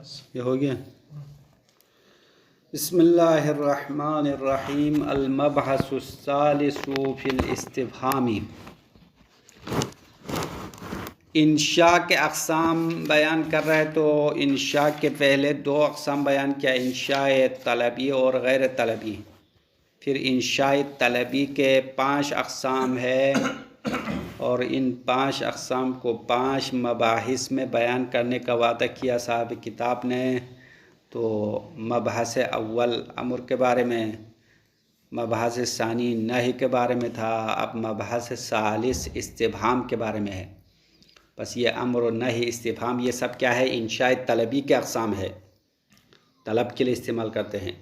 یہ ہو گیا. بسم اللہ الرحمن الرحیم. المبحث الثالث فی الاستفہام. انشاء کے اقسام بیان کر رہے تو انشاء کے پہلے دو اقسام بیان کیا، انشاء طلبی اور غیر طلبی. پھر انشاء طلبی کے 5 اقسام ہے اور ان 5 اقسام کو 5 مباحث میں بیان کرنے کا وعدہ کیا صاحب کتاب نے. تو مبحث اول امر کے بارے میں، مبحث ثانی نہی کے بارے میں تھا، اب مبحث ثالث استفہام کے بارے میں ہے. بس یہ امر و نہی استفہام یہ سب کیا ہے، انشاء طلبی کے اقسام ہے، طلب کے لیے استعمال کرتے ہیں.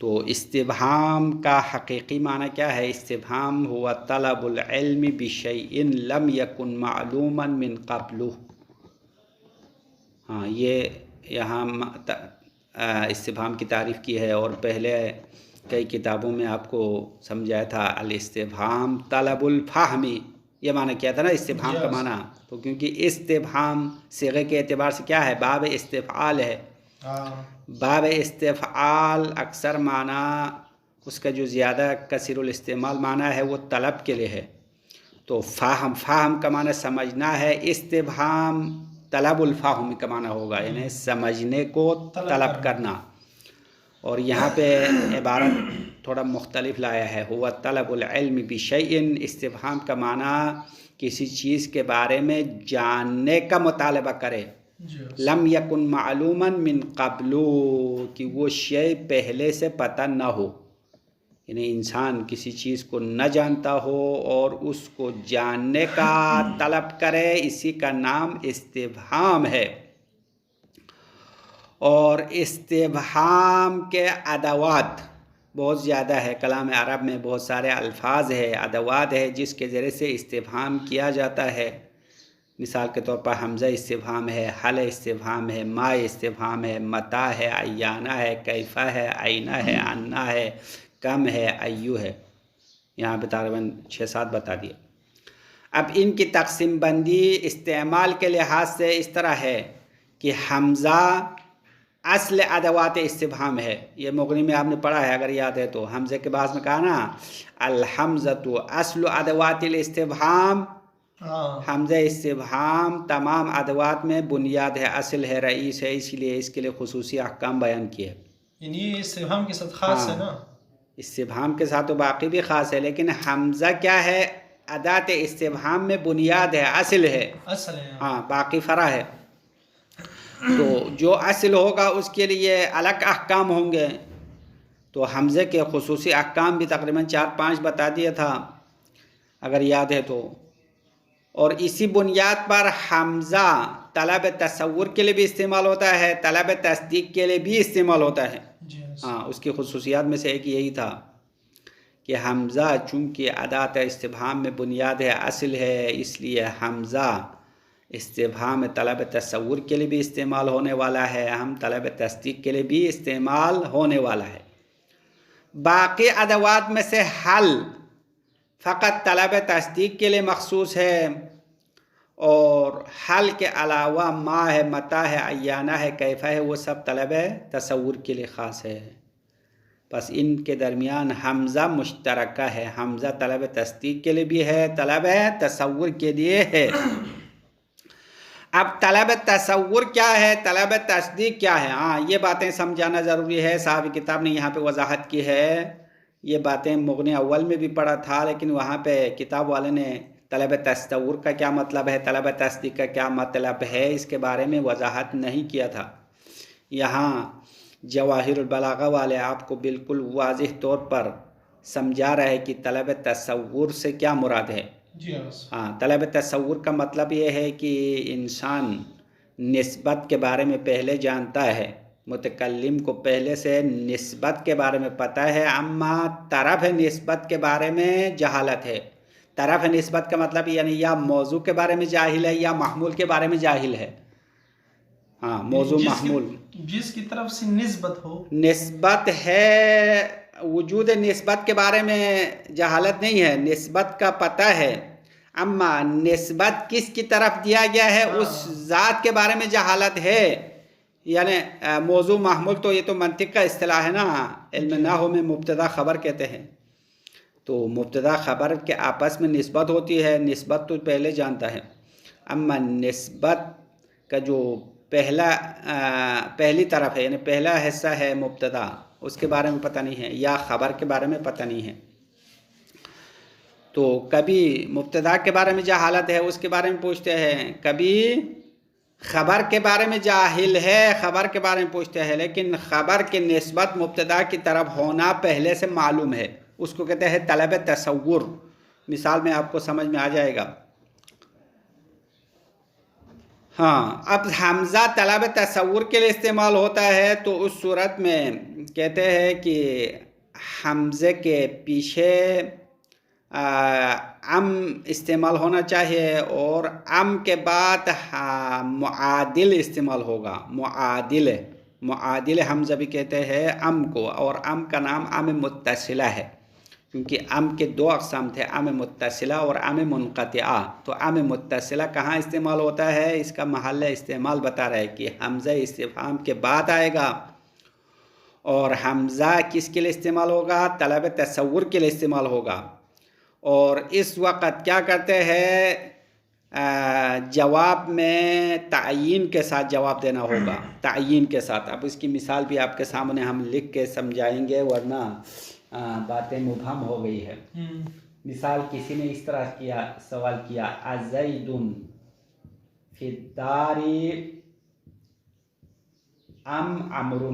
تو استفہام کا حقیقی معنی کیا ہے؟ استفہام ہوا طلب العلم بشیء لم یکن معلوما من قبل. ہاں، یہ یہاں استفہام کی تعریف کی ہے اور پہلے کئی کتابوں میں آپ کو سمجھایا تھا الاستفہام طلب الفہمی. یہ معنی کیا تھا نا استفہام کا معنی. تو کیونکہ استفہام صیغے کے اعتبار سے کیا ہے، باب استفعال ہے. باب استفعال اکثر معنی اس کا جو زیادہ کثیر الاستعمال معنی ہے وہ طلب کے لیے ہے. تو فہم کا معنی سمجھنا ہے، استفہام طلب الفہم کا معنی ہوگا، یعنی سمجھنے کو طلب کرنا. اور یہاں پہ عبارت تھوڑا مختلف لایا ہے، ہوا طلب العلم بشیء. استفہام کا معنی کسی چیز کے بارے میں جاننے کا مطالبہ کرے. لم یکن معلوما من قبل، کہ وہ شے پہلے سے پتہ نہ ہو، یعنی انسان کسی چیز کو نہ جانتا ہو اور اس کو جاننے کا طلب کرے، اسی کا نام استفہام ہے. اور استفہام کے ادوات بہت زیادہ ہے. کلام عرب میں بہت سارے الفاظ ہے، ادوات ہے جس کے ذریعے سے استفہام کیا جاتا ہے. مثال کے طور پر حمزہ استفہام ہے، حل استفہام ہے، ما استفہام ہے، متا ہے، ایانا ہے، کیفا ہے، اینا ہے، انا ہے، کم ہے، ایو ہے. یہاں پہ تقریباً 6-7 بتا دیا. اب ان کی تقسیم بندی استعمال کے لحاظ سے اس طرح ہے کہ حمزہ اصل ادوات استفہام ہے. یہ مغنی میں آپ نے پڑھا ہے اگر یاد ہے تو. حمزے کے بعد میں کہا نا الحمزۃ اصل ادوات الاستفہام. حمزہ استفہام تمام ادوات میں بنیاد ہے، اصل ہے، رئیس ہے، اس لیے اس کے لیے خصوصی احکام بیان کیے. یعنی یہ استفہام کے ساتھ خاص ہے نا؟ استفہام کے ساتھ تو باقی بھی خاص ہے، لیکن حمزہ کیا ہے، ادات استفہام میں بنیاد ہے، اصل ہے. اصل ہے. ہاں، باقی فرع ہے. تو جو اصل ہوگا اس کے لیے الگ احکام ہوں گے. تو حمزے کے خصوصی احکام بھی تقریباً 4-5 بتا دیا تھا اگر یاد ہے تو. اور اسی بنیاد پر حمزہ طلب تصور کے لیے بھی استعمال ہوتا ہے، طلب تصدیق کے لیے بھی استعمال ہوتا ہے. ہاں، اس کی خصوصیات میں سے ایک یہی تھا کہ حمزہ چونکہ ادات استفہام میں بنیاد ہے، اصل ہے، اس لیے حمزہ استفہام طلب تصور کے لیے بھی استعمال ہونے والا ہے، ہم طلب تصدیق کے لیے بھی استعمال ہونے والا ہے. باقی ادوات میں سے حل فقط طلب تصدیق کے لیے مخصوص ہے، اور حل کے علاوہ ما ہے، متا ہے، ایانا ہے، کیفا ہے، وہ سب طلب تصور کے لیے خاص ہے. بس ان کے درمیان حمزہ مشترکہ ہے. حمزہ طلب تصدیق کے لیے بھی ہے، طلب تصور کے لیے ہے. اب طلب تصور کیا ہے، طلب تصدیق کیا ہے؟ ہاں، یہ باتیں سمجھانا ضروری ہے. صاحب کتاب نے یہاں پہ وضاحت کی ہے. یہ باتیں مغنی اول میں بھی پڑھا تھا، لیکن وہاں پہ کتاب والے نے طلب تصور کا کیا مطلب ہے، طلب تصدیق کا کیا مطلب ہے، اس کے بارے میں وضاحت نہیں کیا تھا. یہاں جواہر البلاغہ والے آپ کو بالکل واضح طور پر سمجھا رہے کہ طلب تصور سے کیا مراد ہے. ہاں، طلب تصور کا مطلب یہ ہے کہ انسان نسبت کے بارے میں پہلے جانتا ہے، متکلم کو پہلے سے نسبت کے بارے میں پتہ ہے، اما طرف نسبت کے بارے میں جہالت ہے. طرف نسبت کا مطلب یعنی یا موضوع کے بارے میں جاہل ہے یا محمول کے بارے میں جاہل ہے. ہاں، موضوع محمول جس کی طرف سے نسبت ہو، نسبت ہے، وجود نسبت کے بارے میں جہالت نہیں ہے، نسبت کا پتہ ہے، اما نسبت کس کی طرف دیا گیا ہے اس ذات کے بارے میں جہالت ہے. یعنی موضوع محمول تو یہ تو منطق کا اصطلاح ہے نا، علم نحو میں مبتدا خبر کہتے ہیں. تو مبتدا خبر کے آپس میں نسبت ہوتی ہے، نسبت تو پہلے جانتا ہے. اما نسبت کا جو پہلی طرف ہے، یعنی پہلا حصہ ہے مبتدا، اس کے بارے میں پتہ نہیں ہے، یا خبر کے بارے میں پتہ نہیں ہے. تو کبھی مبتدا کے بارے میں جہالت ہے، اس کے بارے میں پوچھتے ہیں، کبھی خبر کے بارے میں جاہل ہے، خبر کے بارے میں پوچھتے ہیں، لیکن خبر کی نسبت مبتدا کی طرف ہونا پہلے سے معلوم ہے، اس کو کہتے ہیں طلب تصور. مثال میں آپ کو سمجھ میں آ جائے گا. ہاں، اب حمزہ طلب تصور کے لیے استعمال ہوتا ہے تو اس صورت میں کہتے ہیں کہ حمزے کے پیچھے ام استعمال ہونا چاہیے، اور ام کے بعد معادل استعمال ہوگا. معادل حمزہ بھی کہتے ہیں ام کو، اور ام کا نام ام متصلہ ہے، کیونکہ ام کے دو اقسام تھے، ام متصلہ اور ام منقطعہ. تو ام متصلہ کہاں استعمال ہوتا ہے، اس کا محل استعمال بتا رہا ہے کہ حمزہ استفہام کے بعد آئے گا. اور حمزہ کس کے لیے استعمال ہوگا، طلب تصور کے لیے استعمال ہوگا. اور اس وقت کیا کرتے ہیں، جواب میں تعیین کے ساتھ جواب دینا ہوگا، تعیین کے ساتھ. اب اس کی مثال بھی آپ کے سامنے ہم لکھ کے سمجھائیں گے، ورنہ باتیں مبہم ہو گئی ہے. مثال کسی نے اس طرح سوال کیا، ازید فی الدار ام عمرو.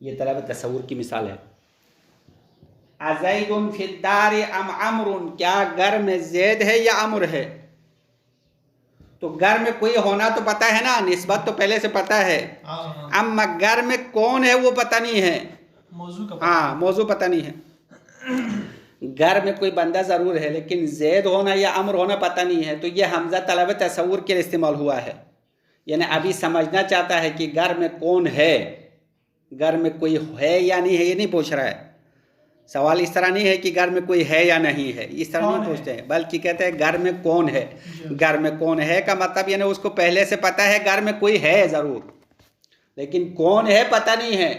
یہ طلب تصور کی مثال ہے. ازید فی الدار ام عمرو، کیا گھر میں زید ہے یا عمرو ہے؟ تو گھر میں کوئی ہونا تو پتہ ہے نا، نسبت تو پہلے سے پتہ ہے. اما گھر میں کون ہے وہ پتہ نہیں ہے، موضوع پتہ نہیں ہے. گھر میں کوئی بندہ ضرور ہے، لیکن زید ہونا یا عمرو ہونا پتہ نہیں ہے. تو یہ حمزہ طلب تصور کے لیے استعمال ہوا ہے، یعنی ابھی سمجھنا چاہتا ہے کہ گھر میں کون ہے، گھر میں کوئی ہے یا نہیں ہے. یہ نہیں پوچھ رہا ہے، سوال اس طرح نہیں ہے کہ گھر میں کوئی ہے یا نہیں ہے، اس طرح نہیں پوچھتے ہیں، بلکہ کہتے ہیں گھر میں کون ہے. گھر میں کون ہے کا مطلب یعنی اس کو پہلے سے پتہ ہے گھر میں کوئی ہے ضرور، لیکن کون ہے پتہ نہیں ہے.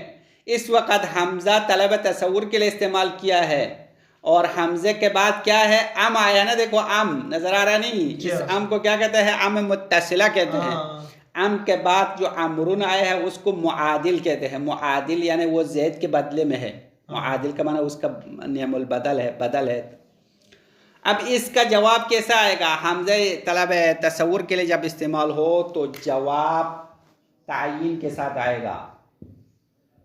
اس وقت حمزہ طلب تصور کے لیے استعمال کیا ہے، اور حمزے کے بعد کیا ہے، ام آیا نا. دیکھو ام نظر آ رہا نہیں، اس ام کو کیا کہتے ہیں، ام متصلہ کہتے ہیں. ام کے بعد جو عمرون آیا ہے اس کو معادل کہتے ہیں. معادل یعنی وہ زید کے بدلے میں ہے. معادل کا معنی اس کا نعم البدل ہے، بدل ہے. اب اس کا جواب کیسا آئے گا، حمزہ طلب تصور کے لیے جب استعمال ہو تو جواب تعیین کے ساتھ آئے گا.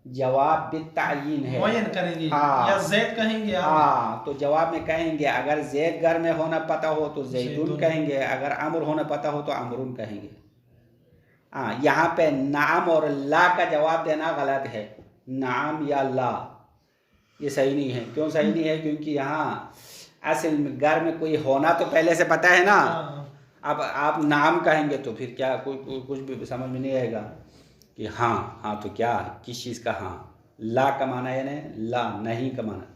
جواب بالتعیین ہے، معین کریں گے، یا زید کہیں گے. ہاں، تو جواب میں کہیں گے اگر زید گھر میں ہونا پتہ ہو تو زیدون کہیں گے، اگر عمرو ہونا پتہ ہو تو عمرون کہیں گے. یہاں پہ نعم اور لا کا جواب دینا غلط ہے. نعم یا لا یہ صحیح نہیں ہے. کیوں صحیح نہیں ہے، کیونکہ یہاں اصل میں گھر میں کوئی ہونا تو پہلے سے پتہ ہے نا. اب آپ نعم کہیں گے تو پھر کیا کچھ بھی سمجھ میں نہیں آئے گا کہ ہاں تو کیا، کس چیز کا ہاں. لا کا معنی یعنی لا نہیں کا معنی.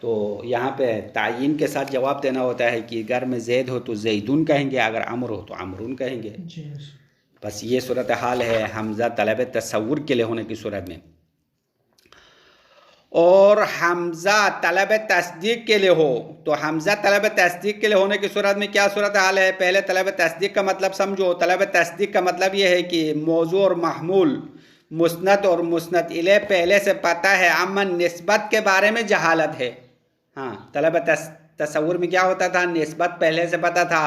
تو یہاں پہ تعیین کے ساتھ جواب دینا ہوتا ہے کہ گھر میں زید ہو تو زیدون کہیں گے، اگر عمرو ہو تو عمرون کہیں گے. بس یہ صورتحال ہے حمزہ طلب تصور کے لیے ہونے کی صورت میں. اور حمزہ طلب تصدیق کے لیے ہو تو حمزہ طلب تصدیق کے لیے ہونے کی صورت میں کیا صورتحال ہے. پہلے طلب تصدیق کا مطلب سمجھو. طلب تصدیق کا مطلب یہ ہے کہ موضوع اور محمول، مسند اور مسند الیہ پہلے سے پتہ ہے، اما نسبت کے بارے میں جہالت ہے. طلب تصور میں کیا ہوتا تھا، نسبت پہلے سے پتہ تھا،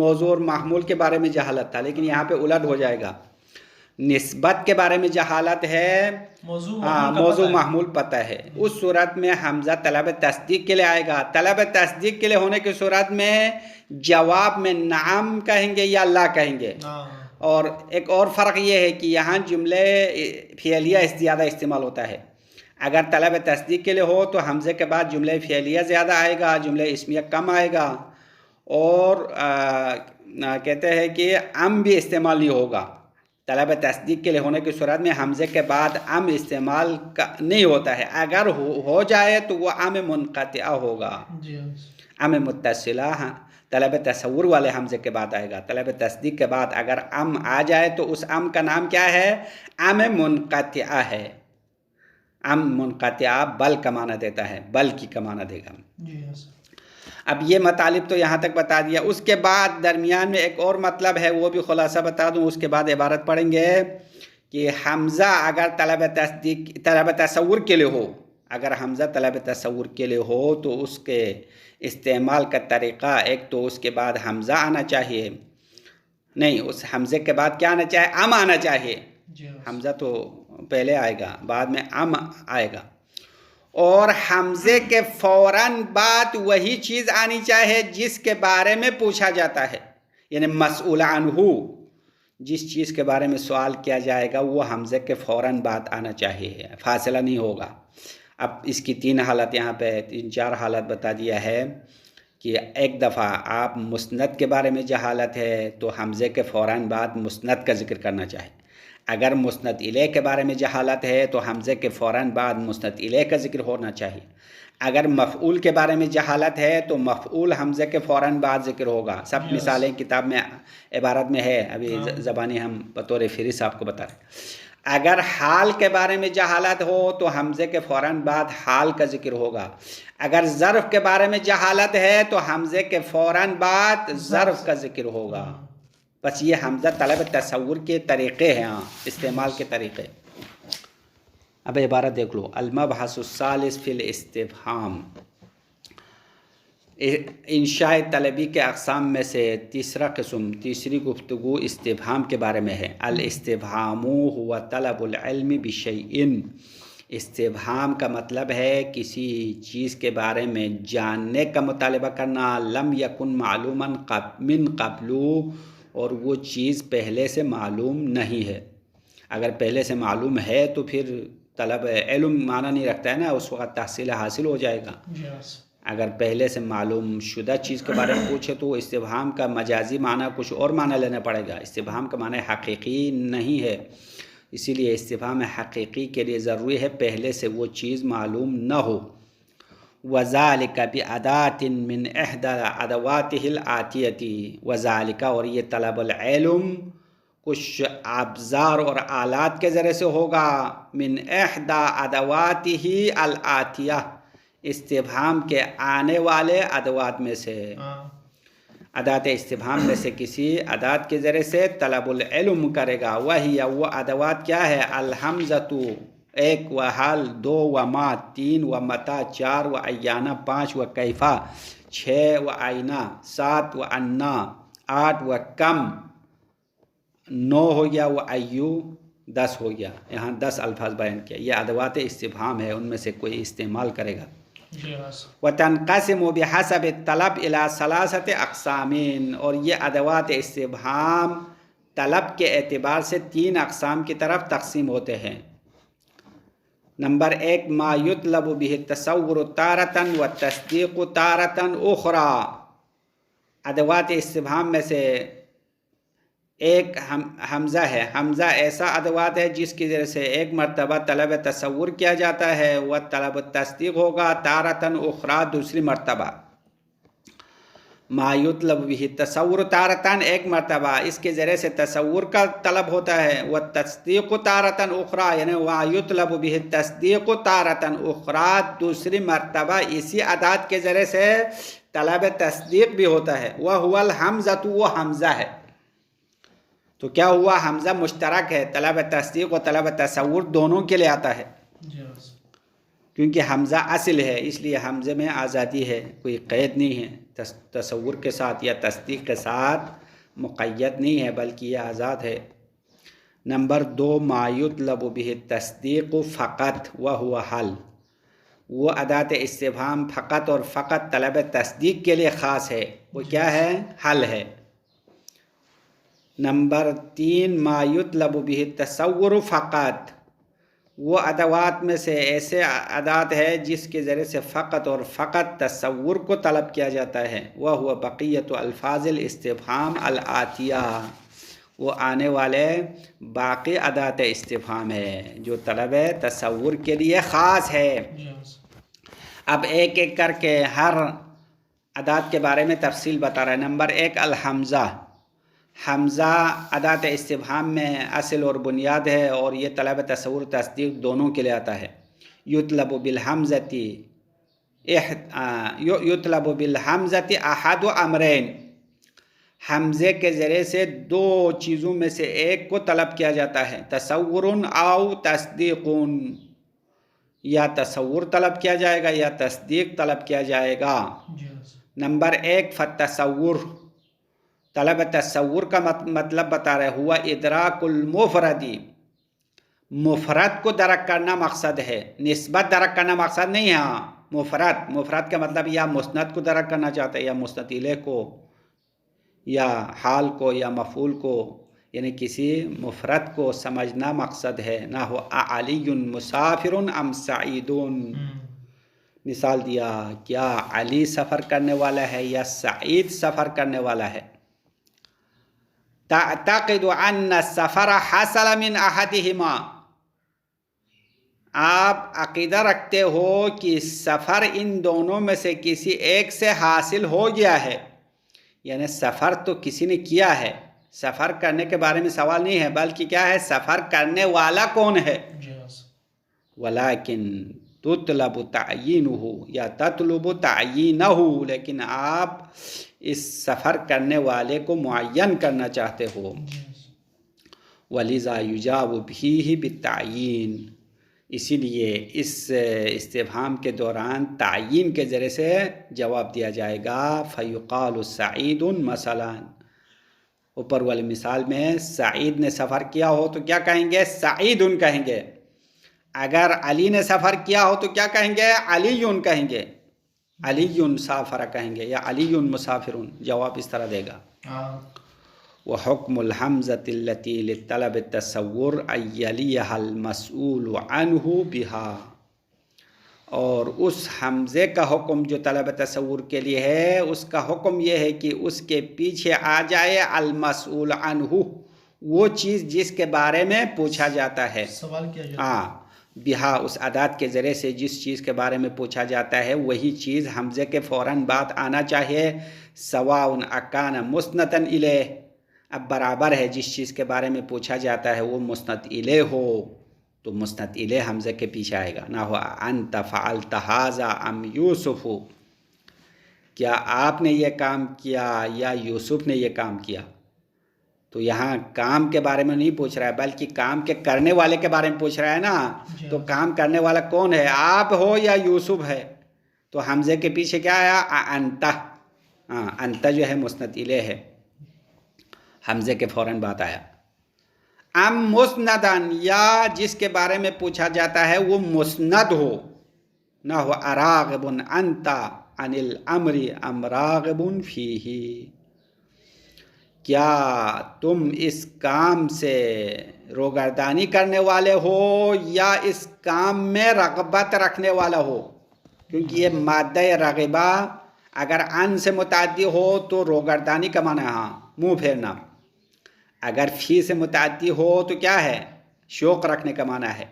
موضوع اور محمول کے بارے میں جہالت تھا. لیکن یہاں پہ الٹ ہو جائے گا، نسبت کے بارے میں جہالت ہے، موضوع محمول پتہ ہے. اس صورت میں حمزہ طلب تصدیق کے لیے آئے گا. طلب تصدیق کے لیے ہونے کی صورت میں جواب میں نعم کہیں گے یا لا کہیں گے. اور ایک اور فرق یہ ہے کہ یہاں جملے فعلیہ زیادہ استعمال ہوتا ہے. اگر طلب تصدیق کے لیے ہو تو حمزے کے بعد جملہ فعلیہ زیادہ آئے گا، جملہ اسمیہ کم آئے گا. اور کہتے ہیں کہ ام بھی استعمال نہیں ہوگا. طلب تصدیق کے لیے ہونے کی صورت میں حمزے کے بعد ام استعمال نہیں ہوتا ہے. اگر ہو جائے تو وہ ام منقطعہ ہوگا. ام متصلہ طلب تصور والے حمزے کے بعد آئے گا. طلب تصدیق کے بعد اگر ام آ جائے تو اس ام کا نام کیا ہے؟ ام منقطعہ ہے. ام منقطعہ بل کا معنی دیتا ہے، بل کی کا معنی دے گا. جی اب یہ مطالب تو یہاں تک بتا دیا. اس کے بعد درمیان میں ایک اور مطلب ہے، وہ بھی خلاصہ بتا دوں. اس کے بعد عبارت پڑھیں گے کہ حمزہ اگر طلب تصور کے لیے ہو، اگر حمزہ طلب تصور کے لیے ہو تو اس کے استعمال کا طریقہ، ایک تو اس کے بعد حمزہ آنا چاہیے، نہیں اس حمزے کے بعد کیا آنا چاہیے؟ ام آنا چاہیے. حمزہ تو پہلے آئے گا، بعد میں ام آئے گا. اور حمزے کے فوراً بعد وہی چیز آنی چاہیے جس کے بارے میں پوچھا جاتا ہے، یعنی مسئول عنہ، جس چیز کے بارے میں سوال کیا جائے گا وہ حمزے کے فوراً بعد آنا چاہیے، فاصلہ نہیں ہوگا. اب اس کی 3 حالت یہاں پہ 3-4 حالت بتا دیا ہے کہ ایک دفعہ آپ مسند کے بارے میں جہالت ہے تو حمزے کے فوراً بعد مسند کا ذکر کرنا چاہیے. اگر مسند الیہ کے بارے میں جہالت ہے تو حمزے کے فوراً بعد مسند الیہ کا ذکر ہونا چاہیے. اگر مفعول کے بارے میں جہالت ہے تو مفعول حمزے کے فوراً بعد ذکر ہوگا. سب مثالیں کتاب میں عبارت میں ہے، ابھی زبانی ہم بطور فہرست آپ کو بتا رہے ہیں. اگر حال کے بارے میں جہالت ہو تو حمزے کے فوراً بعد حال کا ذکر ہوگا. اگر ظرف کے بارے میں جہالت ہے تو حمزے کے فوراً بعد ظرف کا ذکر ہوگا. بس یہ حمزہ طلب تصور کے طریقے ہیں، استعمال کے طریقے. اب عبارت دیکھ لو. المبحث الثالث فی الاستفہام. انشاء طلبی کے اقسام میں سے تیسرا قسم، تیسری گفتگو استفہام کے بارے میں ہے. الاستفہام هو طلب العلم بشیء. استفہام کا مطلب ہے کسی چیز کے بارے میں جاننے کا مطالبہ کرنا. لم یکن معلوما من قبل، اور وہ چیز پہلے سے معلوم نہیں ہے. اگر پہلے سے معلوم ہے تو پھر طلب علم معنی نہیں رکھتا ہے نا، اس وقت تحصیل حاصل ہو جائے گا. اگر پہلے سے معلوم شدہ چیز کے بارے میں پوچھے تو استفہام کا مجازی معنی کچھ اور معنی لینا پڑے گا. استفہام کا معنی حقیقی نہیں ہے، اسی لیے استفہام حقیقی کے لیے ضروری ہے پہلے سے وہ چیز معلوم نہ ہو. وذالک بأداة من احدى ادواته الآتیة. وذالک، اور یہ طلب العلم کچھ ابزار اور آلات کے ذریعے سے ہوگا. من احدى ادواته الآتیہ، استفہام کے آنے والے ادوات میں سے، ادات استفہام میں سے کسی ادات کے ذریعے سے طلب العلم کرے گا. وہی وہ ادوات کیا ہے؟ الحمزۃ 1، و حل 2، و ما 3، و متی 4، و ایانہ 5، و کیفہ 6، و آئینہ 7، و انا 8، و کم 9 ہو گیا، و ایو 10 ہو گیا. یہاں 10 الفاظ بیان کیا. یہ ادوات استفہام ہے، ان میں سے کوئی استعمال کرے گا. وتنقسم بحسب الطلب الى 3 اقسام. اور یہ ادوات استفہام طلب کے اعتبار سے 3 اقسام کی طرف تقسیم ہوتے ہیں. نمبر 1، ما یطلب به التصور تارۃ والتصدیق تارۃ اخرى. ادوات استفہام میں سے ایک حمزہ ہے. حمزہ ایسا ادوات ہے جس کی ذریعے سے ایک مرتبہ طلب تصور کیا جاتا ہے، وہ طلب تصدیق ہوگا تارتن اخرى، دوسری مرتبہ. ما یطلب به تصور تارتن، ایک مرتبہ اس کے ذریعے سے تصور کا طلب ہوتا ہے. وہ تصدیق تارتن اخرى، یعنی ما یطلب به تصدیق تارتن اخرى، دوسری مرتبہ اسی ادات کے ذریعے سے طلب تصدیق بھی ہوتا ہے. وهو الحمزۃ، وہ حمزہ ہے. تو کیا ہوا؟ حمزہ مشترک ہے، طلب تصدیق و طلب تصور دونوں کے لیے آتا ہے. کیونکہ حمزہ اصل ہے، اس لیے حمزے میں آزادی ہے، کوئی قید نہیں ہے. تصور کے ساتھ یا تصدیق کے ساتھ مقید نہیں ہے، بلکہ یہ آزاد ہے. نمبر 2، ما یطلب به التصدیق فقط وهو حل. وہ ادات استفہام فقط اور فقط طلب تصدیق کے لیے خاص ہے. وہ کیا ہے؟ حل ہے. نمبر 3، ما یطلب به التصور فقط. وہ ادوات میں سے ایسے ادات ہے جس کے ذریعے سے فقط اور فقط تصور کو طلب کیا جاتا ہے. وهو بقیۃ الفاظ الاستفہام الآتیہ. وہ آنے والے باقی ادات استفہام ہے جو طلب تصور کے لیے خاص ہے. اب ایک ایک کر کے ہر ادات کے بارے میں تفصیل بتا رہا ہے. نمبر 1 الحمزہ. حمزہ ادات استفہام میں اصل اور بنیاد ہے اور یہ طلب تصور تصدیق دونوں کے لیے آتا ہے. یطلب بالحمزتی یطلب بالحمزتی احد امرین. حمزے کے ذریعے سے دو چیزوں میں سے ایک کو طلب کیا جاتا ہے. تصور او تصدیق. یا تصور طلب کیا جائے گا یا تصدیق طلب کیا جائے گا. نمبر 1 فالتصور. طلب تصور کا مطلب بتا رہے ہوا ادراک المفردی. مفرد کو درک کرنا مقصد ہے، نسبت درک کرنا مقصد نہیں ہے. مفرد کا مطلب یا مسند کو درک کرنا چاہتا ہے یا مسند الیہ کو یا حال کو یا مفعول کو، یعنی کسی مفرد کو سمجھنا مقصد ہے. نہ ہو علی مسافر ام سعید. مثال دیا کیا علی سفر کرنے والا ہے یا سعید سفر کرنے والا ہے. تعتقد ان السفر حصل من احدهما. آپ عقیدہ رکھتے ہو کہ سفر ان دونوں میں سے کسی ایک سے حاصل ہو گیا ہے. یعنی سفر تو کسی نے کیا ہے، سفر کرنے کے بارے میں سوال نہیں ہے، بلکہ کیا ہے سفر کرنے والا کون ہے. ولیکن تطلب تعیینہ یا تطلب تعیینہ. لیکن آپ اس سفر کرنے والے کو معین کرنا چاہتے ہو. وَلِذَا يُجَابُ بِهِ بِالتَّعْيِينِ. اسی لیے اس استفہام کے دوران تعیین کے ذریعے سے جواب دیا جائے گا. فَيُقَالُ سَعِيدٌ مثلا. اوپر والی مثال میں سعید نے سفر کیا ہو تو کیا کہیں گے؟ سعیدٌ کہیں گے. اگر علی نے سفر کیا ہو تو کیا کہیں گے؟ علیٌ کہیں گے. علیٌ سافر کہیں گے یا علیٌ مسافر. جواب اس طرح دے گا. وحکم الحمزۃ التی لطلب التصور ان یلیھا المسئول عنہ بہا. اور اس حمزے کا حکم جو طلب تصور کے لیے ہے، اس کا حکم یہ ہے کہ اس کے پیچھے آ جائے المسئول عنہ، وہ چیز جس کے بارے میں پوچھا جاتا ہے. سوال کیا جاتا ہے. بہا اس ادات کے ذریعے سے جس چیز کے بارے میں پوچھا جاتا ہے وہی چیز حمزے کے فوراً بعد آنا چاہیے. سواء اکان مسندًا الیہ. اب برابر ہے جس چیز کے بارے میں پوچھا جاتا ہے وہ مسند الیہ ہو تو مسند الیہ حمزے کے پیچھے آئے گا. نہ ہو انت فعلت ھذا ام یوسف. کیا آپ نے یہ کام کیا یا یوسف نے یہ کام کیا. تو یہاں کام کے بارے میں نہیں پوچھ رہا ہے بلکہ کام کے کرنے والے کے بارے میں پوچھ رہا ہے نا. تو کام کرنے والا کون ہے، آپ ہو یا یوسف ہے. تو حمزے کے پیچھے کیا آیا؟ انت. انت جو ہے مسند الیہ ہے، حمزے کے فوراً بعد آیا. ام مسندن یا جس کے بارے میں پوچھا جاتا ہے وہ مسند ہو. نہ ہو اراغب انت عن الامر ام راغب فیہ. کیا تم اس کام سے روگردانی کرنے والے ہو یا اس کام میں رغبت رکھنے والا ہو. کیونکہ یہ مادہ رغبہ اگر ان سے متعدی ہو تو روگردانی کا معنی ہے منہ پھیرنا. اگر فی سے متعدی ہو تو کیا ہے؟ شوق رکھنے کا معنی ہے.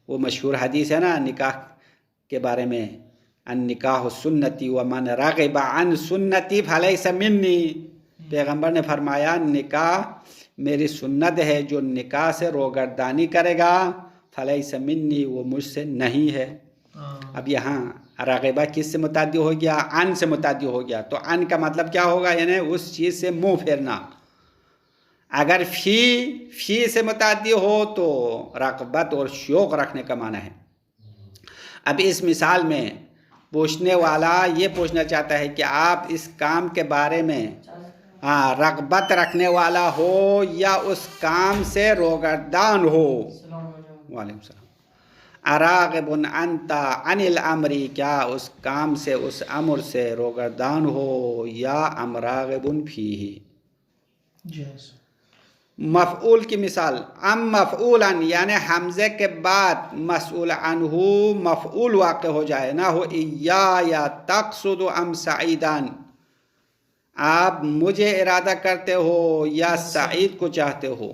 وہ مشہور حدیث ہے نا نکاح کے بارے میں، النکاح سنتی ومن رغب عن سنتی فلیس منی. پیغمبر نے فرمایا نکاح میری سنت ہے، جو نکاح سے روگردانی کرے گا فلیس منی، وہ مجھ سے نہیں ہے. اب یہاں راغبہ کس سے متعدی ہو گیا؟ ان سے متعدی ہو گیا. تو ان کا مطلب کیا ہوگا؟ یعنی اس چیز سے منہ پھیرنا. اگر فی سے متعدی ہو تو رغبت اور شوق رکھنے کا معنی ہے. اب اس مثال میں پوچھنے والا یہ پوچھنا چاہتا ہے کہ آپ اس کام کے بارے میں رغبت رکھنے والا ہو یا اس کام سے روگردان ہو. وعلیکم السلام. اراغب انت عن الامر، کیا اس کام سے اس امر سے روگردان ہو یا ام راغب فیہ. مفعول کی مثال ام مفعولا، یعنی حمزے کے بعد مسئول عنہ مفعول واقع ہو جائے. نہ ہو یا تقصد ام سعیدان. آپ مجھے ارادہ کرتے ہو یا سعید کو چاہتے ہو.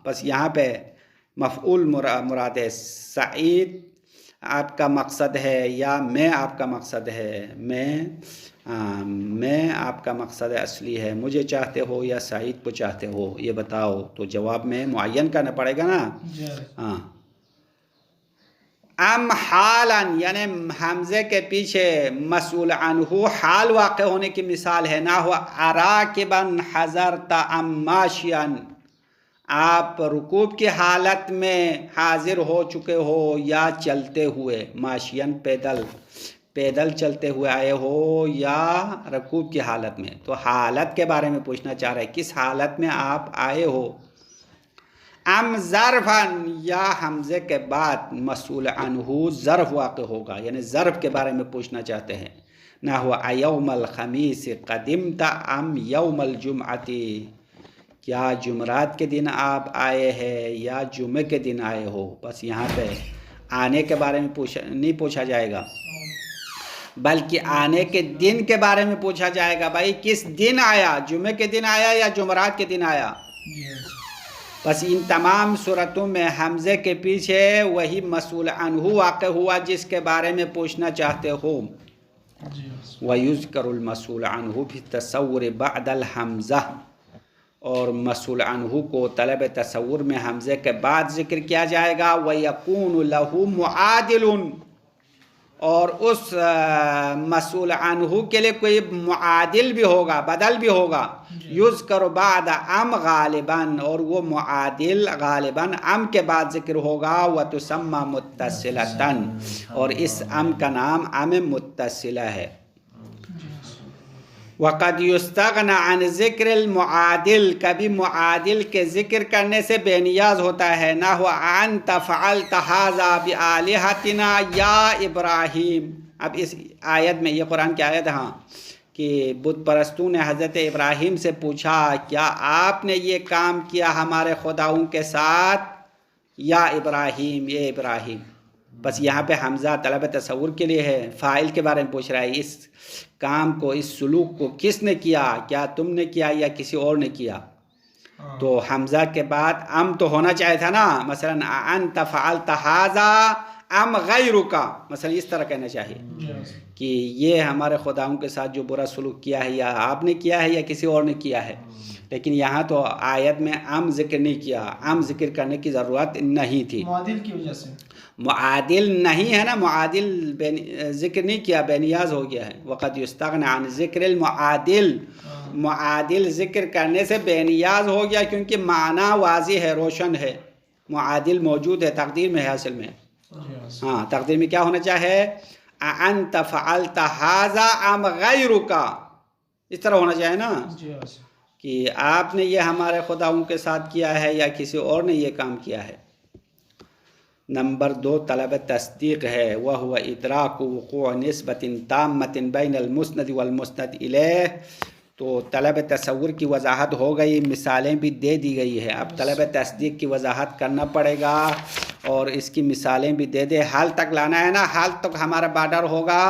بس یہاں پہ مفعول مراد ہے. سعید آپ کا مقصد ہے یا میں آپ کا مقصد ہے؟ میں آپ کا مقصد اصلی ہے، مجھے چاہتے ہو یا سعید کو چاہتے ہو، یہ بتاؤ. تو جواب میں معین کرنا پڑے گا نا. ہاں. ام حالن یعنی حمزے کے پیچھے مسئول عنہ حال واقع ہونے کی مثال ہے. نہ ہوا اراکبن حضرت ام ماشین، آپ رکوب کی حالت میں حاضر ہو چکے ہو یا چلتے ہوئے. ماشین پیدل چلتے ہوئے آئے ہو یا رکوب کی حالت میں. تو حالت کے بارے میں پوچھنا چاہ رہے ہیں، کس حالت میں آپ آئے ہو. ام ظرفن یا حمزے کے بعد مسئول عنہ ظرف واقع ہوگا، یعنی ظرف کے بارے میں پوچھنا چاہتے ہیں. نہ ہوا ایوم الخمیس قدمت ام یوم الجمعۃ، کیا جمعرات کے دن آپ آئے ہیں یا جمعے کے دن آئے ہو. بس یہاں پہ آنے کے بارے میں نہیں پوچھا جائے گا، بلکہ آنے کے دن کے بارے میں پوچھا جائے گا. بھائی کس دن آیا، جمعے کے دن آیا یا جمعرات کے دن آیا. بس ان تمام صورتوں میں حمزے کے پیچھے وہی مسئول عنہ واقع ہوا جس کے بارے میں پوچھنا چاہتے ہو. وَيُذْكَرُ الْمَسْئُولُ عَنْهُ بِالتَّصَوُّرِ بَعْدَ الْحَمْزَةِ، اور مسئول عنہ کو طلب تصور میں حمزے کے بعد ذکر کیا جائے گا. وَيَكُونُ لَهُ مُعَادِلٌ، اور اس مسئول عنہ کے لیے کوئی معادل بھی ہوگا، بدل بھی ہوگا. یذکر بعد ام غالباً، اور وہ معادل غالباً ام کے بعد ذکر ہوگا. وتسمى متصلۃً، اور اس ام کا نام ام متصلہ ہے. وقد یستغنى عن ذکر المعادل، کبھی معادل کے ذکر کرنے سے بے نیاز ہوتا ہے. نہ ہوا انت فعلت هذا بآلہتنا یا ابراہیم. اب اس آیت میں، یہ قرآن کی آیت ہاں، کہ بت پرستوں نے حضرت ابراہیم سے پوچھا کیا آپ نے یہ کام کیا ہمارے خداؤں کے ساتھ یا ابراہیم، یہ ابراہیم. بس یہاں پہ حمزہ طلب تصور کے لیے ہے، فاعل کے بارے میں پوچھ رہا ہے. اس کام کو، اس سلوک کو کس نے کیا، کیا تم نے کیا یا کسی اور نے کیا. تو حمزہ کے بعد ام تو ہونا چاہیے تھا نا. مثلا انت فعلت هذا ام غیرک، مثلا اس طرح کہنا چاہیے کہ یہ ہمارے خداؤں کے ساتھ جو برا سلوک کیا ہے یا آپ نے کیا ہے یا کسی اور نے کیا ہے. لیکن یہاں تو آیت میں ام ذکر نہیں کیا، ام ذکر کرنے کی ضرورت نہیں تھی. معادل کی وجہ سے معادل نہیں ہے نا، معادل ذکر نہیں کیا، بے نیاز ہو گیا ہے. وقد یستغنى عن ذکر المعادل، معادل ذکر کرنے سے بے نیاز ہو گیا کیونکہ معنی واضح ہے، روشن ہے. معادل موجود ہے، تقدیر میں ہے اصل میں. ہاں، تقدیر میں کیا ہونا چاہے، انت فعلت هذا ام غیرک، اس طرح ہونا چاہے نا، کہ آپ نے یہ ہمارے خداؤں کے ساتھ کیا ہے یا کسی اور نے یہ کام کیا ہے. نمبر 2 طلب تصدیق ہے. وَهُوَ إِدْرَاكُ وُقُوعِ نِسْبَةٍ تَامَّةٍ بَيْنَ الْمُسْنَدِ وَالْمُسْنَدِ إِلَيْهِ. تو طلب تصور کی وضاحت ہو گئی، مثالیں بھی دے دی گئی ہے. اب طلب تصدیق کی وضاحت کرنا پڑے گا اور اس کی مثالیں بھی دے دے. حال تک لانا ہے نا، حال تک ہمارا بارڈر ہوگا.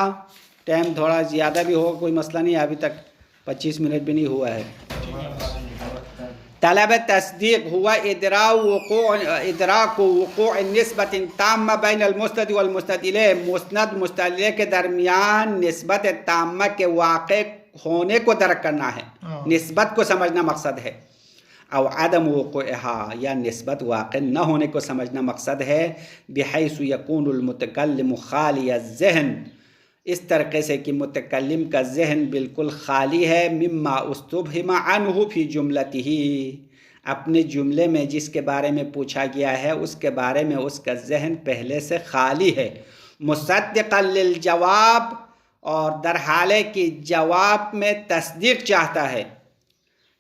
ٹائم تھوڑا زیادہ بھی ہوگا، کوئی مسئلہ نہیں، ابھی تک 25 منٹ بھی نہیں ہوا ہے. طلب تصدیق ہوا ادراک وقوع نسبت تامہ بین المسند والمسند الیہ، مسند مستند الیہ کے درمیان نسبت تامہ کے واقع ہونے کو درک کرنا ہے، نسبت کو سمجھنا مقصد ہے. او عدم وقوعها، یا نسبت واقع نہ ہونے کو سمجھنا مقصد ہے. بحیث یکون المتکلم خالی الذہن، اس طریقے سے کہ متکلم کا ذہن بالکل خالی ہے. مما استبہم عنہ فی جملتہ، اپنے جملے میں جس کے بارے میں پوچھا گیا ہے اس کے بارے میں اس کا ذہن پہلے سے خالی ہے. مصدقا للجواب، اور در حالے کہ جواب میں تصدیق چاہتا ہے.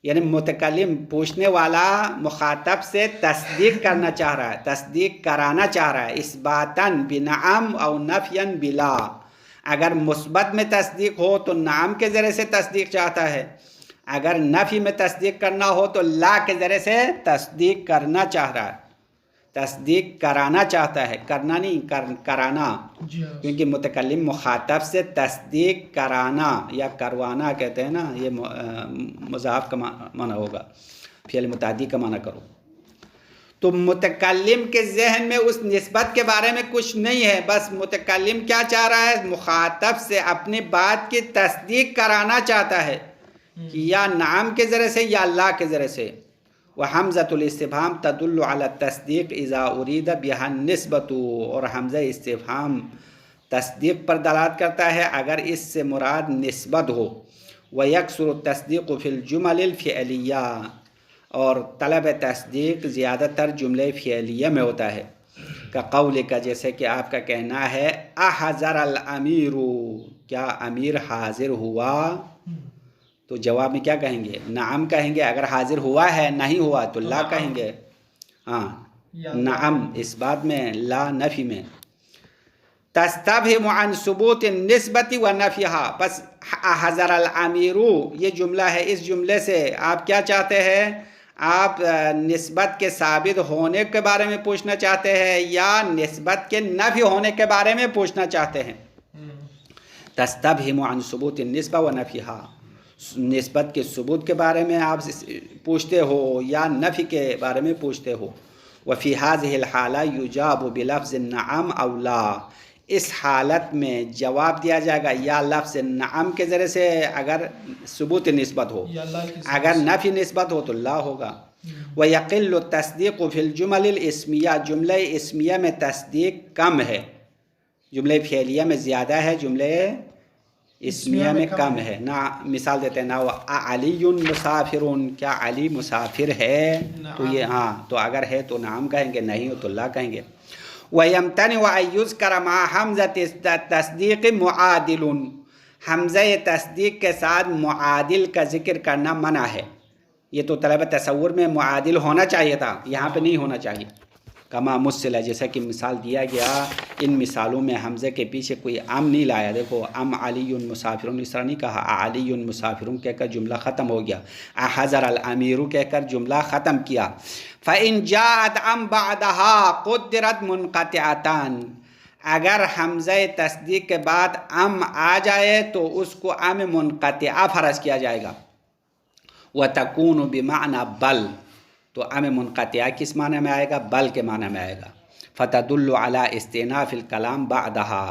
یعنی متکلم پوچھنے والا مخاطب سے تصدیق کرنا چاہ رہا ہے، تصدیق کرانا چاہ رہا ہے. اثباتاً بنعم او نفیاً بلا، اگر مثبت میں تصدیق ہو تو نعم کے ذریعے سے تصدیق چاہتا ہے، اگر نفی میں تصدیق کرنا ہو تو لا کے ذریعے سے تصدیق کرنا چاہ رہا ہے، تصدیق کرانا چاہتا ہے، کرنا نہیں، کرانا. کیونکہ متکلم مخاطب سے تصدیق کرانا یا کروانا کہتے ہیں نا، یہ مضاف کا معنی ہوگا، فعل متعدی کا معنی کرو. تو متکلم کے ذہن میں اس نسبت کے بارے میں کچھ نہیں ہے، بس متکلم کیا چاہ رہا ہے، مخاطب سے اپنی بات کی تصدیق کرانا چاہتا ہے کہ یا نعم کے ذریعے سے یا اللہ کے ذریعے سے. وحمزۃ الاستفہام تدل علی التصدیق اذا ارید بها النسبۃ، اور حمزہ استفہام تصدیق پر دلالت کرتا ہے اگر اس سے مراد نسبت ہو. ویکثر التصدیق فی الجمل الفعلیہ، اور طلب تصدیق زیادہ تر جملے فعلیہ میں ہوتا ہے. کا قول کا، جیسے کہ آپ کا کہنا ہے احضر الامیر، کیا امیر حاضر ہوا؟ تو جواب میں کیا کہیں گے؟ نعم کہیں گے. اگر حاضر ہوا ہے، نہیں ہوا تو لا کہیں گے. ہاں، نعم اس بات میں، لا نفی میں. تستفہم عن ثبوت النسبت و نفیہا، بس حضر الامیر یہ جملہ ہے، اس جملے سے آپ کیا چاہتے ہیں؟ آپ نسبت کے ثابت ہونے کے بارے میں پوچھنا چاہتے ہیں یا نسبت کے نفی ہونے کے بارے میں پوچھنا چاہتے ہیں؟ تستفہم عن ثبوت النسبہ و نفیہا، نسبت کے ثبوت کے بارے میں آپ پوچھتے ہو یا نفی کے بارے میں پوچھتے ہو. وفی هذه الحالہ یجاب بلفظ نعم او لا، اس حالت میں جواب دیا جائے گا یا لفظ نعم کے ذریعے سے اگر ثبوت نسبت ہو، اگر نفی نسبت ہو تو لا ہوگا. ویقل التصدیق فی الجمل الاسمیہ، جملہ اسمیہ میں تصدیق کم ہے، جملہ فعلیہ میں زیادہ ہے، جملہ اسمیہ میں کم ہے. نا مثال دیتے ہیں نا، علی مسافر، کیا علی مسافر ہے؟ تو یہ ہاں، تو اگر ہے تو نعم کہیں گے، نہیں ہو تو لا کہیں گے. وَيَمْتَنِعُ أَن يُذْكَرَ مَعَ حَمْزَةِ التَّصْدِيقِ مُعَادِلٌ، حمزہ تصدیق کے ساتھ معادل کا ذکر کرنا منع ہے. یہ تو طلب تصور میں معادل ہونا چاہیے تھا، یہاں پہ نہیں ہونا چاہیے. کما مصلہ، جیسا کہ مثال دیا گیا، ان مثالوں میں حمزہ کے پیچھے کوئی ام نہیں لایا. دیکھو، ام علی مسافر، اس طرح نہیں کہا علی مسافر کہہ کر جملہ ختم ہو گیا، حضر الامیر کہہ کر جملہ ختم کیا. فَإِن جَاءَتْ أَمْ بَعْدَهَا قُدِّرَتْ مُنْقَطِعَةً، اگر حمزہ تصدیق کے بعد ام آ جائے تو اس کو ام منقطعہ فرض کیا جائے گا. وَتَكُونُ بِمَعْنَى بَل، تو ام منقطعہ کس معنی میں آئے گا؟ بل کے معنی میں آئے گا. فَتَدُلُّ عَلَىٰ اسْتِئْنَافِ الْكَلَامِ بَعْدَهَا،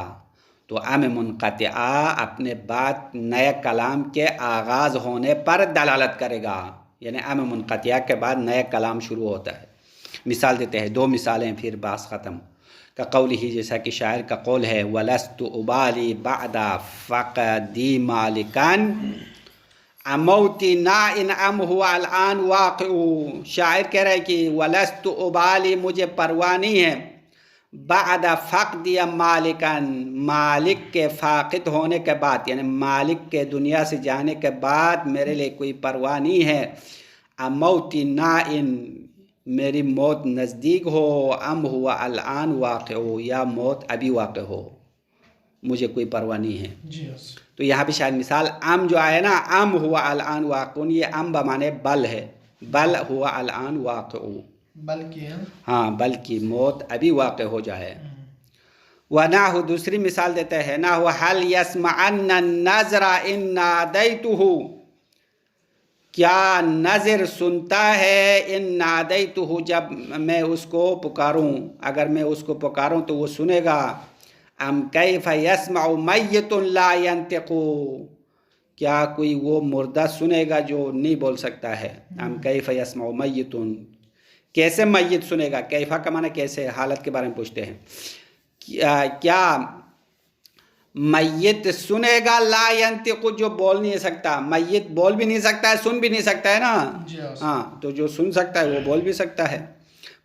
تو ام منقطعہ اپنے بعد نئے کلام کے آغاز ہونے پر دلالت کرے گا، یعنی ام منقطعہ کے بعد نئے کلام شروع ہوتا ہے. مثال دیتے ہیں، دو مثالیں پھر بات ختم. کا قول ہی، جیسا کہ شاعر کا قول ہے، وَلَسْتُ أُبَالِي بَعْدَ فَقْدِي مَالِكًا اموتی نائن ام ہوا الان واقع. شاعر کہہ رہا ہے کہ وَلَسْتُ أُبَالِي، مجھے پرواہ نہیں ہے، بعد فقدی مالکن، مالک کے فاقد ہونے کے بعد، یعنی مالک کے دنیا سے جانے کے بعد میرے لیے کوئی پرواہ نہیں ہے. اموتی نائن، میری موت نزدیک ہو، ام ہوا الان واقع ہو، یا موت ابھی واقع ہو، مجھے کوئی پرواہ نہیں ہے. تو یہاں پہ شاید مثال ام جو آئے نا، ام ہوا الان واقع، یہ ام بمانے بل ہے، بل ہوا الان واقع، بلکہ ہاں، بلکہ موت ابھی واقع ہو جائے. وَنَحْوُ، دوسری مثال دیتے ہیں، نَحْوُ هَلْ يَسْمَعَنَّ النَّظْرَ إِن نَادَيْتُهُ، کیا نظر سنتا ہے ان نادیتہ، جب میں اس کو پکاروں، اگر میں اس کو پکاروں تو وہ سنے گا. ام کیف یسمع میت لا ینطق، کیا کوئی وہ مردہ سنے گا جو نہیں بول سکتا ہے. ام کیف یسمع میت، کیسے میت سنے گا؟ کیفا کا معنی کیسے، حالت کے بارے میں پوچھتے ہیں. کیا میت سنے گا؟ لا ینطق، جو بول نہیں سکتا. میت بول بھی نہیں سکتا ہے، سن بھی نہیں سکتا ہے نا. ہاں، تو جو سن سکتا ہے وہ بول بھی سکتا ہے.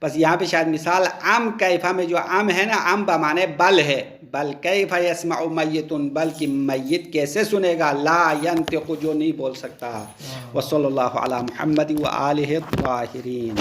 بس یہاں پہ شاید مثال ام کیفا میں جو ام ہے نا، ام بمانے بل ہے، بل کیف یسمع میت، بلکہ میت کیسے سنے گا، لا ینطق، جو نہیں بول سکتا. وصلی اللہ علی محمد و آلہ الطاہرین.